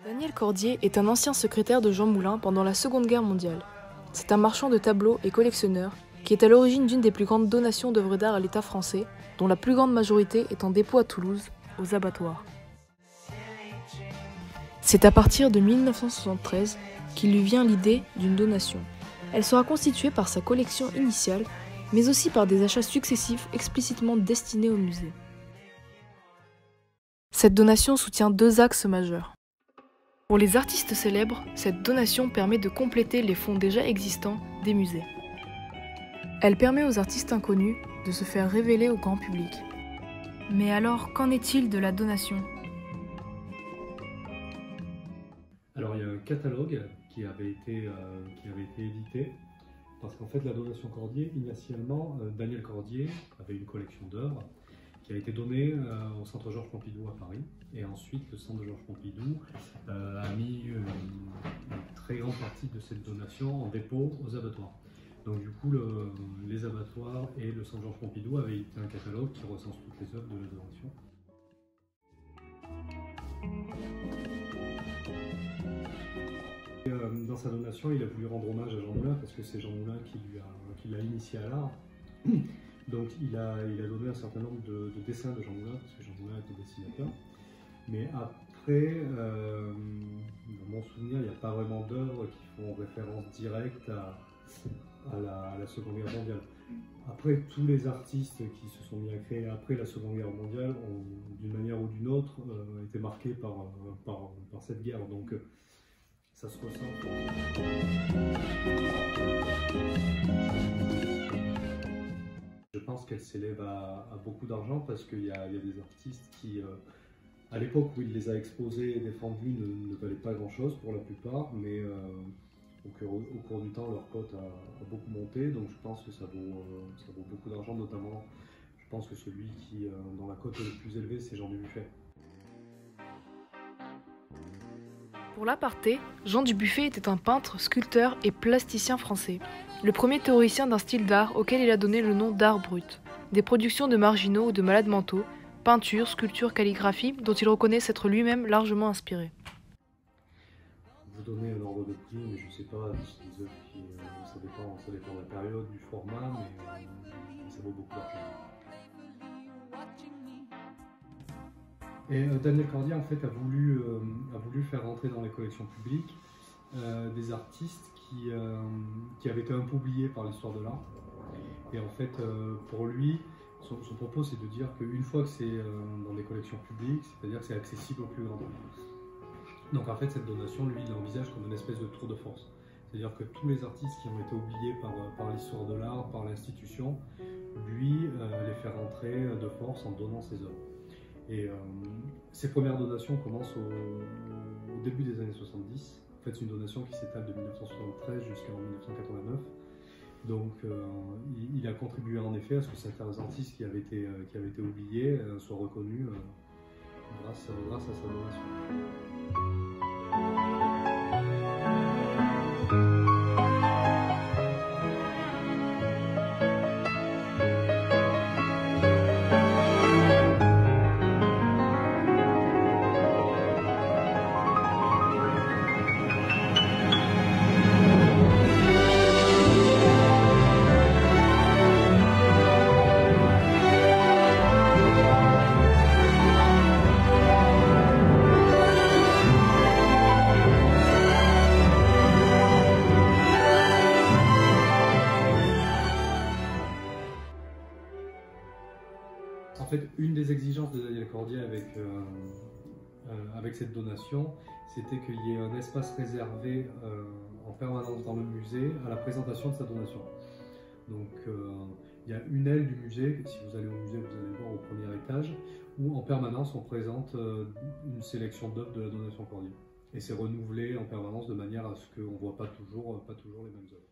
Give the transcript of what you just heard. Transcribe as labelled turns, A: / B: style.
A: Daniel Cordier est un ancien secrétaire de Jean Moulin pendant la Seconde Guerre mondiale. C'est un marchand de tableaux et collectionneur qui est à l'origine d'une des plus grandes donations d'œuvres d'art à l'État français, dont la plus grande majorité est en dépôt à Toulouse, aux abattoirs. C'est à partir de 1973 qu'il lui vient l'idée d'une donation. Elle sera constituée par sa collection initiale, mais aussi par des achats successifs explicitement destinés au musée. Cette donation soutient deux axes majeurs. Pour les artistes célèbres, cette donation permet de compléter les fonds déjà existants des musées. Elle permet aux artistes inconnus de se faire révéler au grand public. Mais alors, qu'en est-il de la donation ?
B: Alors il y a un catalogue qui avait été édité, parce qu'en fait la donation Cordier, initialement, Daniel Cordier avait une collection d'œuvres qui a été donnée au Centre Georges Pompidou à Paris, et ensuite le Centre Georges Pompidou a mis une très grande partie de cette donation en dépôt aux abattoirs. Donc du coup, les abattoirs et le Centre Georges Pompidou avaient édité un catalogue qui recense toutes les œuvres de la donation. Dans sa donation, il a voulu rendre hommage à Jean Moulin, parce que c'est Jean Moulin qui l'a initié à l'art. Donc il a donné un certain nombre de dessins de Jean Moulin, parce que Jean Moulin était dessinateur. Mais après, dans mon souvenir, il n'y a pas vraiment d'œuvres qui font référence directe à la Seconde Guerre mondiale. Après, tous les artistes qui se sont mis à créer après la Seconde Guerre mondiale ont, d'une manière ou d'une autre, été marqués par cette guerre. Donc ça se ressent. Je pense qu'elle s'élève à beaucoup d'argent, parce qu'il y a des artistes qui, à l'époque où il les a exposés et défendus, ne valaient pas grand-chose pour la plupart, mais au cours du temps, leur cote a beaucoup monté, donc je pense que ça vaut beaucoup d'argent, notamment, je pense que celui dont la cote est le plus élevée, c'est Jean Dubuffet.
A: Pour l'aparté, Jean Dubuffet était un peintre, sculpteur et plasticien français, le premier théoricien d'un style d'art auquel il a donné le nom d'art brut. Des productions de marginaux ou de malades mentaux, peinture, sculpture, calligraphie, dont il reconnaît s'être lui-même largement inspiré.
B: Vous donnez un ordre de prix, mais je ne sais pas, c'est des œuvres qui, ça dépend de la période, du format, mais ça vaut beaucoup d'argent. Et Daniel Cordier en fait a voulu faire rentrer dans les collections publiques des artistes qui avaient été un peu oubliés par l'histoire de l'art. Et en fait, pour lui, son propos, c'est de dire qu'une fois que c'est dans des collections publiques, c'est-à-dire que c'est accessible au plus grand nombre. Donc en fait, cette donation, lui, il l'envisage comme une espèce de tour de force. C'est-à-dire que tous les artistes qui ont été oubliés par l'histoire de l'art, par l'institution, lui, les fait rentrer de force en donnant ses œuvres. Et ses premières donations commencent au début des années 70. En fait, c'est une donation qui s'étale de 1973 jusqu'en 1989. Donc, il a contribué en effet à ce que certains artistes qui avaient été oubliés soient reconnus grâce à sa donation. En fait, une des exigences de Daniel Cordier avec cette donation, c'était qu'il y ait un espace réservé en permanence dans le musée à la présentation de sa donation. Donc il y a une aile du musée, si vous allez au musée, vous allez le voir au premier étage, où en permanence on présente une sélection d'œuvres de la donation Cordier. et c'est renouvelé en permanence de manière à ce qu'on ne voit pas toujours les mêmes œuvres.